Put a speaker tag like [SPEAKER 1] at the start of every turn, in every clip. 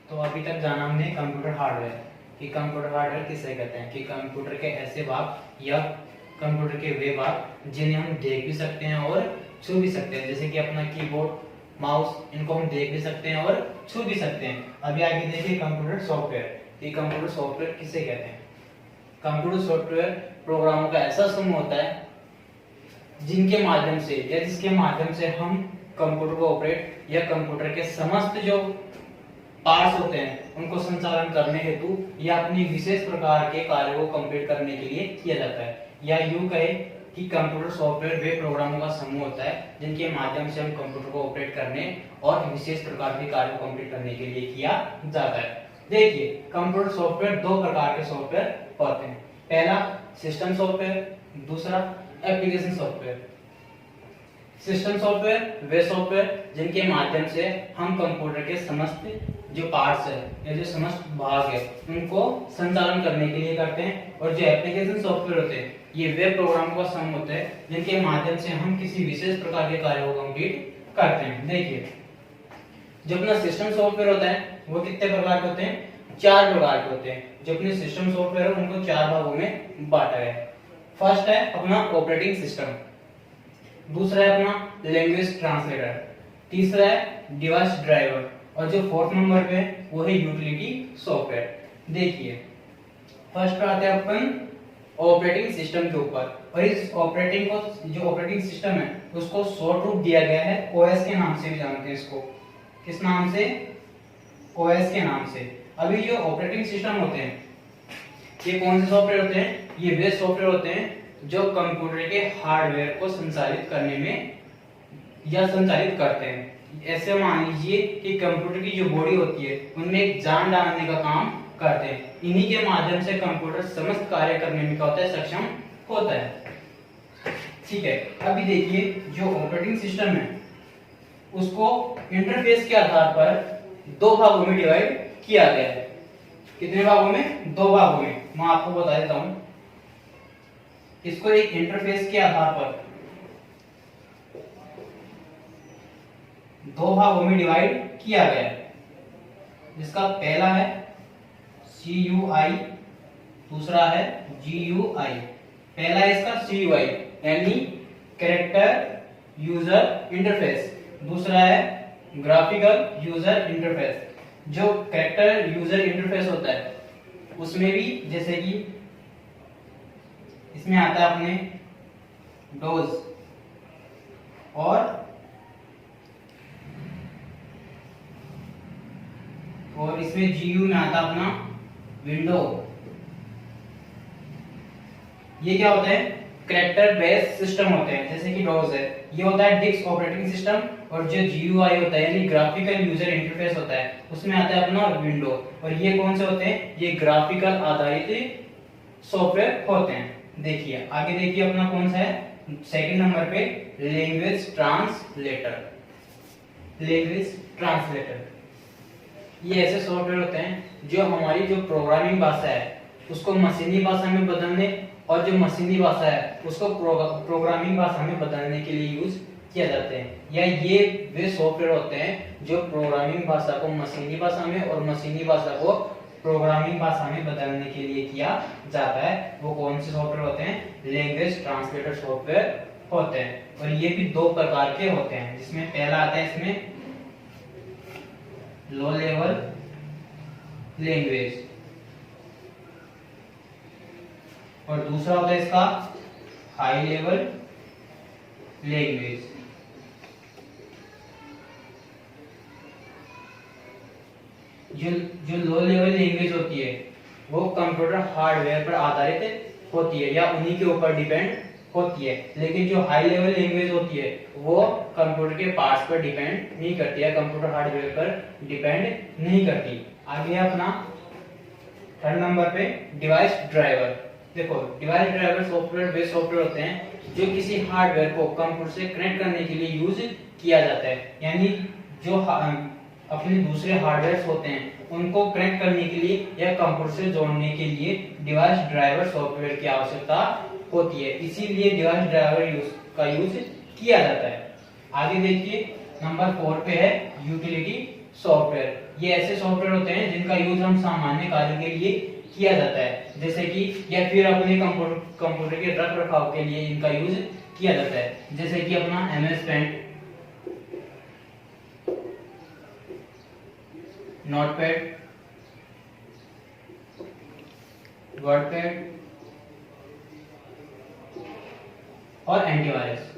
[SPEAKER 1] तो अभी तक जाना हमने कंप्यूटर हार्डवेयर कि कंप्यूटर हार्डवेयर किसे कहते हैं, कि कंप्यूटर के ऐसे भाग या कंप्यूटर के वे भाग जिन्हें हम देख भी सकते हैं और छू भी सकते हैं, जैसे कि अपना कीबोर्ड, माउस, इनको हम देख भी सकते हैं और छू भी सकते हैं। अभी आगे देखिए कंप्यूटर सॉफ्टवेयर, कि कंप्यूटर सॉफ्टवेयर किसे कहते हैं। कंप्यूटर सॉफ्टवेयर प्रोग्रामों का ऐसा समूह होता है जिनके माध्यम से या जिसके माध्यम से हम कंप्यूटर को ऑपरेट या कंप्यूटर के समस्त जो पार्ट्स होते हैं उनको संचालन करने हेतु या अपनी विशेष प्रकार के कार्य को कंप्लीट करने के लिए किया जाता है। या यूं कहे कि कंप्यूटर सॉफ्टवेयर वे प्रोग्रामों का समूह होता है जिनके माध्यम से हम कंप्यूटर को ऑपरेट करने और विशेष प्रकार के कार्य को कंप्लीट करने के लिए किया जाता है। देखिए कंप्यूटर सॉफ्टवेयर दो प्रकार के सॉफ्टवेयर होते हैं। पहला सिस्टम सॉफ्टवेयर, दूसरा एप्लीकेशन सॉफ्टवेयर। सिस्टम सॉफ्टवेयर वे सॉफ्टवेयर जिनके माध्यम से हम कंप्यूटर के समस्त जो पार्ट्स है या जो समस्त भाग है उनको संचालन करने के लिए करते हैं। और जो एप्लीकेशन सॉफ्टवेयर होते हैं ये वे प्रोग्रामों का समूह होता है जिनके माध्यम से हम किसी विशेष प्रकार के कार्य को कंप्लीट करते हैं। देखिए जो अपना सिस्टम सॉफ्टवेयर होता है वो कितने प्रकार के होते हैं, 4 प्रकार के होते हैं। जो अपने सिस्टम सॉफ्टवेयर है उनको 4 भागों में बांटा है। फर्स्ट है अपना ऑपरेटिंग सिस्टम, दूसरा है अपना लैंग्वेज ट्रांसलेटर, तीसरा है डिवाइस ड्राइवर और जो फोर्थ नंबर पे वो है यूटिलिटी सॉफ्टवेयर। देखिए फर्स्ट पे आते हैं अपन ऑपरेटिंग सिस्टम के ऊपर, और इस ऑपरेटिंग को जो ऑपरेटिंग सिस्टम है उसको शॉर्ट रूप दिया गया है ओएस के नाम से भी जानते हैं इसको। किस नाम से, ओएस के नाम से। अभी जो ऑपरेटिंग सिस्टम होते हैं ये कौन से सॉफ्टवेयर होते हैं, ये वे सॉफ्टवेयर होते हैं जो कंप्यूटर के हार्डवेयर को संचालित करने में या संचालित करते हैं। ऐसे मान लीजिए कि कंप्यूटर की जो बॉडी होती है उनमें एक जान डालने का काम करते हैं। इन्हीं के माध्यम से कंप्यूटर समस्त कार्य करने में क्या होता है, सक्षम होता है। ठीक है, अभी देखिए जो ऑपरेटिंग सिस्टम है उसको इंटरफेस के आधार पर 2 भागों में डिवाइड किया गया है। कितने भागों में, 2 भागों में। मैं आपको बता देता हूं, इसको एक इंटरफेस के आधार पर 2 भागों में डिवाइड किया गया है, जिसका पहला है CUI, दूसरा है GUI। पहला है इसका CUI यानी कैरेक्टर यूजर इंटरफेस, दूसरा है ग्राफिकल यूजर इंटरफेस। जो कैरेक्टर यूजर इंटरफेस होता है उसमें भी जैसे कि इसमें आता है अपने डोज और इसमें GUI में आता है अपना विंडो। ये क्या होता है, कैरेक्टर बेस्ड सिस्टम होते हैं। जैसे कि डोज है ये होता है डिस्क ऑपरेटिंग सिस्टम, और जो GUI होता है यानी ग्राफिकल यूजर इंटरफेस होता है उसमें आता है अपना विंडो। और ये कौन से होते हैं, ये ग्राफिकल आधारित सॉफ्टवेयर होते हैं। देखिए आगे देखिए अपना कौन सा है, सेकंड नंबर पे लैंग्वेज ट्रांसलेटर। लैंग्वेज ट्रांसलेटर ये ऐसे सॉफ्टवेयर होते हैं जो हमारी जो प्रोग्रामिंग भाषा है उसको मशीनी भाषा में बदलने और जो मशीनी भाषा है उसको प्रोग्रामिंग भाषा में बदलने के लिए यूज किया जाते हैं। या ये वे सॉफ्टवेयर होते हैं जो प्रोग्रामिंग भाषा को मशीनी भाषा में और मशीनी भाषा को प्रोग्रामिंग भाषा में बदलने के लिए किया जाता है। वो कौन से सॉफ्टवेयर होते हैं, लैंग्वेज ट्रांसलेटर सॉफ्टवेयर होते हैं। और ये भी 2 प्रकार के होते हैं, जिसमें पहला आता है इसमें लो लेवल लैंग्वेज और दूसरा होता है इसका हाई लेवल लैंग्वेज। जो लो लेवल लैंग्वेज होती है वो कंप्यूटर हार्डवेयर पर आधारित होती है या उन्हीं के ऊपर डिपेंड होती है। लेकिन जो हाई लेवल लैंग्वेज होती है वो कंप्यूटर के पार्ट्स पर डिपेंड नहीं करती है, कंप्यूटर हार्डवेयर पर डिपेंड नहीं करती। आगे अपना थर्ड नंबर पे डिवाइस ड्राइवर। देखो डिवाइस ड्राइवर सॉफ्टवेयर वे सॉफ्टवेयर होते हैं जो किसी हार्डवेयर को कंप्यूटर से कनेक्ट करने के लिए यूज किया जाता है। यानी जो अपने दूसरे हार्डवेयर होते हैं उनको कनेक्ट करने के लिए या कंप्यूटर से जोड़ने के लिए डिवाइस ड्राइवर सॉफ्टवेयर की आवश्यकता होती है। इसीलिए डिवाइस ड्राइवर का यूज किया जाता है। आगे देखिए नंबर 4 पे है यूटिलिटी सॉफ्टवेयर। ये ऐसे सॉफ्टवेयर होते हैं जिनका यूज हम सामान्य कार्य के लिए किया जाता है, जैसे कि या फिर अपने कंप्यूटर के रख रखाव के लिए इनका यूज किया जाता है, जैसे कि अपना MS पेंट, नोटपैड, वर्डपैड और एंटीवायरस।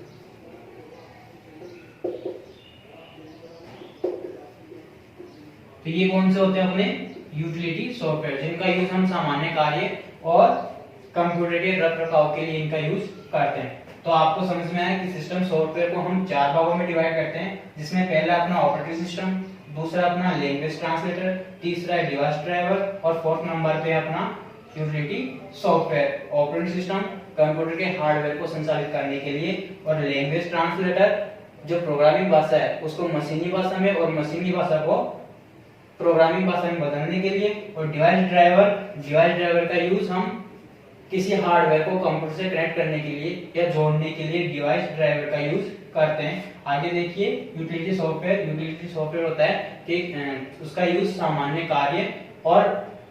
[SPEAKER 1] तो ये कौन से होते हैं अपने यूटिलिटी सॉफ्टवेयर, जिनका यूज हम सामान्य कार्य और कंप्यूटर के रख रखाव के लिए इनका यूज करते हैं। तो आपको समझ में आया कि सिस्टम सॉफ्टवेयर को हम 4 भागों में डिवाइड करते हैं, जिसमें पहला अपना ऑपरेटिंग सिस्टम, दूसरा अपना लैंग्वेज ट्रांसलेटर, तीसरा है डिवाइस ड्राइवर और फोर्थ नंबर पे अपना utility software. Operating system computer के हार्डवेयर को संचालित करने के लिए, और लैंग्वेज ट्रांसलेटर जो प्रोग्रामिंग भाषा है उसको मशीनी भाषा में और मशीनी भाषा को प्रोग्रामिंग भाषा में बदलने के लिए, और डिवाइस ड्राइवर का यूज हम किसी हार्डवेयर को कंप्यूटर से कनेक्ट करने के लिए या जोड़ने के लिए डिवाइस ड्राइवर का यूज करते हैं। आगे देखिए यूटिलिटी सॉफ्टवेयर होता है कि उसका यूज सामान्य कार्य और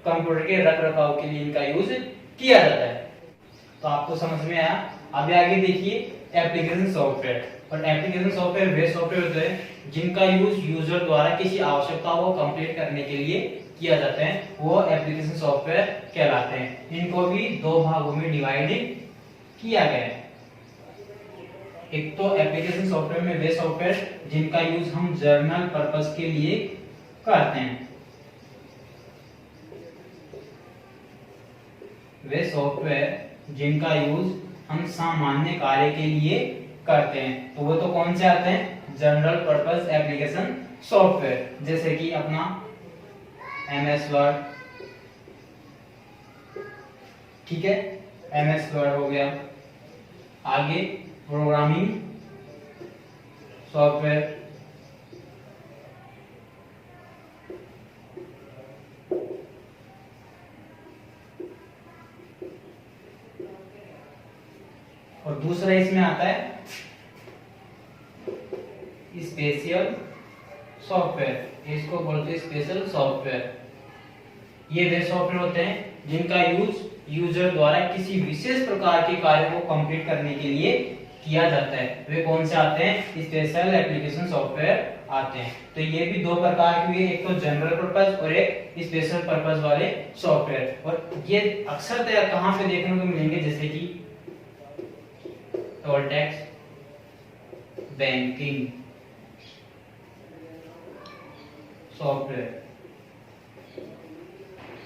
[SPEAKER 1] कंप्यूटर के रख रखाव के लिए इनका यूज किया जाता है। तो आपको समझ में आया। अभी आगे देखिए एप्लीकेशन सॉफ्टवेयर। और एप्लीकेशन सॉफ्टवेयर वे सॉफ्टवेयर होते हैं जिनका यूज यूजर द्वारा किसी आवश्यकताओं को कंप्लीट करने के लिए किया जाता है, वो एप्लीकेशन सॉफ्टवेयर कहलाते हैं। इनको भी 2 भागों में डिवाइड किया गया है। एक तो एप्लीकेशन सॉफ्टवेयर में वे सॉफ्टवेयर जिनका यूज हम जर्नल पर्पस के लिए करते हैं, वे सॉफ्टवेयर जिनका यूज हम सामान्य कार्य के लिए करते हैं, तो वो तो कौन से आते हैं, जनरल पर्पस एप्लीकेशन सॉफ्टवेयर, जैसे कि अपना MS वर्ड, ठीक है, MS वर्ड हो गया। आगे प्रोग्रामिंग सॉफ्टवेयर, और दूसरा इसमें आता है स्पेशल सॉफ्टवेयर, इसको बोलते हैं स्पेशल सॉफ्टवेयर। ये वे सॉफ्टवेयर होते हैं जिनका यूज यूजर द्वारा किसी विशेष प्रकार के कार्य को कंप्लीट करने के लिए किया जाता है। वे कौन से आते हैं, स्पेशल एप्लीकेशन सॉफ्टवेयर आते हैं। तो ये भी 2 प्रकार के हुए, एक तो जनरल पर्पस और एक स्पेशल पर्पस वाले सॉफ्टवेयर। और ये अक्सर कहां पे देखने को मिलेंगे, जैसे कि टोल टैक्स, बैंकिंग सॉफ्टवेयर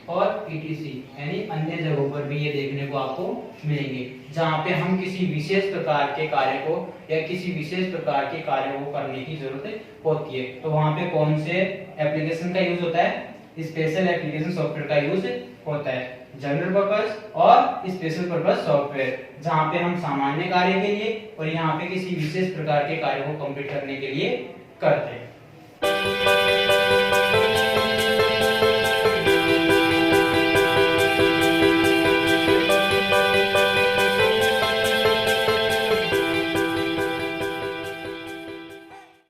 [SPEAKER 1] और ETC यानी अन्य जगहों पर भी ये देखने को आपको मिलेंगे, जहां पे हम किसी विशेष प्रकार के कार्य को या किसी विशेष प्रकार के कार्य को करने की जरूरत होती है। तो वहां पे कौन से एप्लीकेशन का यूज होता है, स्पेशल एप्लीकेशन सॉफ्टवेयर का यूज होता है। जनरल पर्पस और स्पेशल पर्पस सॉफ्टवेयर, जहां पे हम सामान्य कार्य के लिए और यहाँ पे किसी विशेष प्रकार के कार्य को कंप्लीट करने के लिए करते हैं।